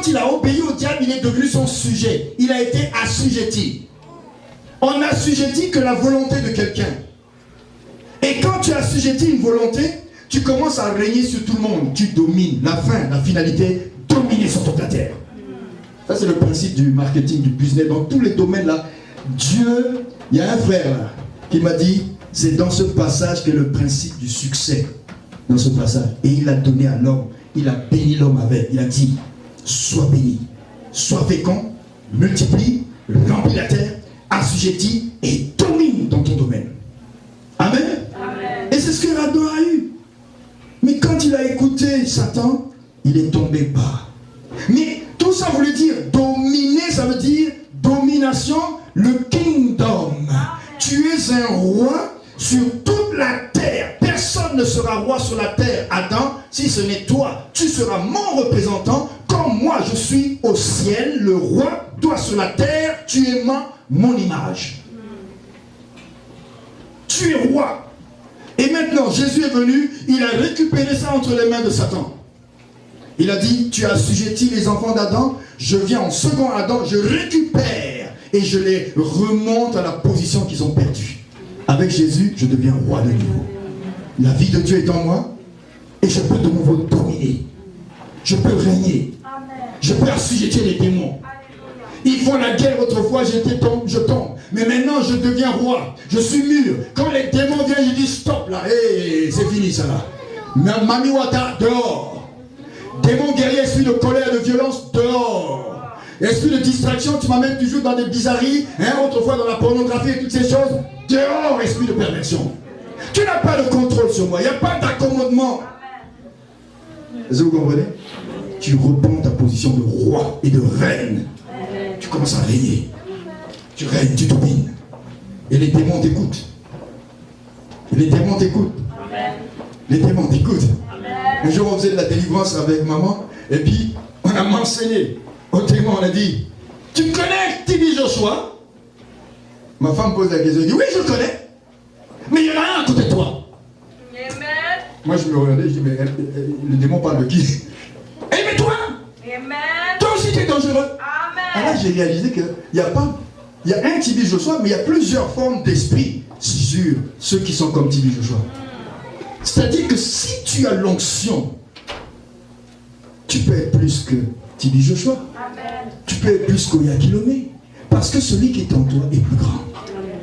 quand il a obéi au diable, il est devenu son sujet. Il a été assujetti. On n'assujettit que la volonté de quelqu'un. Et quand tu assujettis une volonté, tu commences à régner sur tout le monde. Tu domines. La fin, la finalité, dominer sur toute la terre. Ça, c'est le principe du marketing, du business. Dans tous les domaines là, Dieu, il y a un frère là, qui m'a dit, c'est dans ce passage qu'est le principe du succès. Dans ce passage. Et il a donné à l'homme. Il a béni l'homme avec. Il a dit, sois béni, sois fécond, multiplie, remplis la terre, assujettis et domine dans ton domaine. Amen. Amen. Et c'est ce que Adam a eu. Mais quand il a écouté Satan, il est tombé bas. Mais tout ça voulait dire dominer, ça veut dire domination, le kingdom. Tu es un roi sur toute la terre. Personne ne sera roi sur la terre, Adam, si ce n'est toi. Tu seras mon représentant, comme moi je suis au ciel, le roi, toi sur la terre, tu es mon image. Tu es roi. Et maintenant, Jésus est venu, il a récupéré ça entre les mains de Satan. Il a dit, tu as assujetti les enfants d'Adam, je viens en second Adam, je récupère et je les remonte à la position qu'ils ont perdue. Avec Jésus, je deviens roi de nouveau. La vie de Dieu est en moi et je peux de nouveau dominer. Je peux régner. Je peux assujettir les démons. Ils font la guerre autrefois, je tombe. Mais maintenant, je deviens roi. Je suis mûr. Quand les démons viennent, je dis stop là. Hey, c'est fini ça là. Mamiwata, dehors. Démon guerrier, esprit de colère, de violence, dehors. Esprit de distraction, tu m'amènes toujours dans des bizarreries. Autrefois dans la pornographie et toutes ces choses. Dehors, esprit de perversion. Tu n'as pas de contrôle sur moi. Il n'y a pas d'accommodement. Est-ce que vous comprenez? Tu reprends ta position de roi et de reine. Tu commences à régner. Tu règnes, tu domines. Et les démons t'écoutent. Les démons t'écoutent. Les démons t'écoutent. Un jour, on faisait de la délivrance avec maman. Et puis, on a mentionné au témoin, on a dit, tu connais Tibi Joshua? Ma femme pose la question, elle dit, oui, je le connais. Mais il y en a un à côté de toi. Amen. Moi, je me regardais, je dis, mais le démon parle de qui? Eh, mais toi? Amen. Toi aussi, tu es dangereux. Amen. Alors là, j'ai réalisé qu'il n'y a pas... Il y a un Tibi Joshua, mais il y a plusieurs formes d'esprit sur ceux qui sont comme Tibi Joshua. C'est-à-dire que si tu as l'onction, tu peux être plus que Tibi Joshua. Amen. Tu peux être plus qu'Oyakilomé. Parce que celui qui est en toi est plus grand. Amen.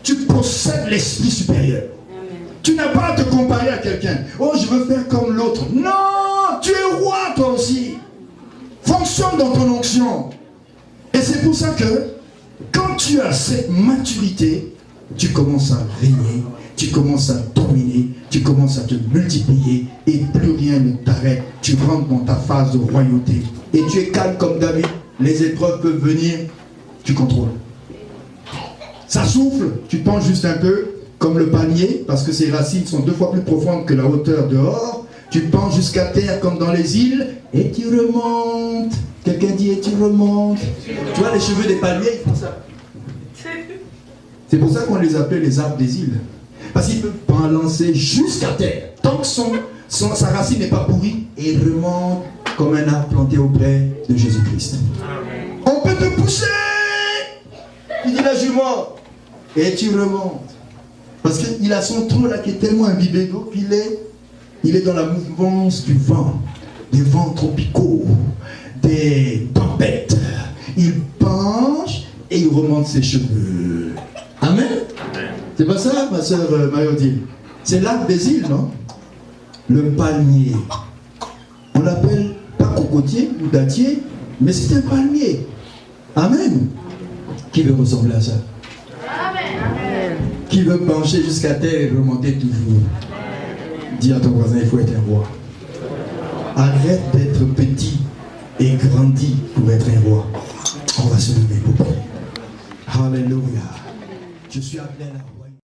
Tu possèdes l'esprit supérieur. Amen. Tu n'as pas à te comparer à quelqu'un. Oh, je veux faire comme l'autre. Non, tu es roi toi aussi. Fonctionne dans ton onction. Et c'est pour ça que quand tu as cette maturité, tu commences à régner, tu commences à dominer, tu commences à te multiplier et plus rien ne t'arrête. Tu rentres dans ta phase de royauté et tu es calme comme David. Les épreuves peuvent venir, tu contrôles. Ça souffle, tu penches juste un peu comme le palmier parce que ses racines sont 2 fois plus profondes que la hauteur dehors. Tu penches jusqu'à terre comme dans les îles et tu remontes. Quelqu'un dit et tu remontes. Tu vois les cheveux des palmiers, ils font ça. C'est pour ça qu'on les appelait les arbres des îles. Parce qu'ils peuvent balancer jusqu'à terre. Tant que sa racine n'est pas pourrie, et il remonte comme un arbre planté auprès de Jésus-Christ. On peut te pousser. Il dit la jument. Et tu remontes. Parce qu'il a son tronc là qui est tellement imbibé d'eau qu'il est dans la mouvance du vent. Des vents tropicaux. Des tempêtes. Il penche et il remonte ses cheveux. Amen. C'est pas ça, ma soeur Marie-Odile? C'est l'arbre des îles, non? Le palmier. On l'appelle pas cocotier ou dattier, mais c'est un palmier. Amen. Qui veut ressembler à ça? Amen. Qui veut pencher jusqu'à terre et remonter toujours? Dis à ton voisin, il faut être un roi. Arrête d'être petit et grandis pour être un roi. On va se lever pour prier. Alléluia. Je suis appelé là.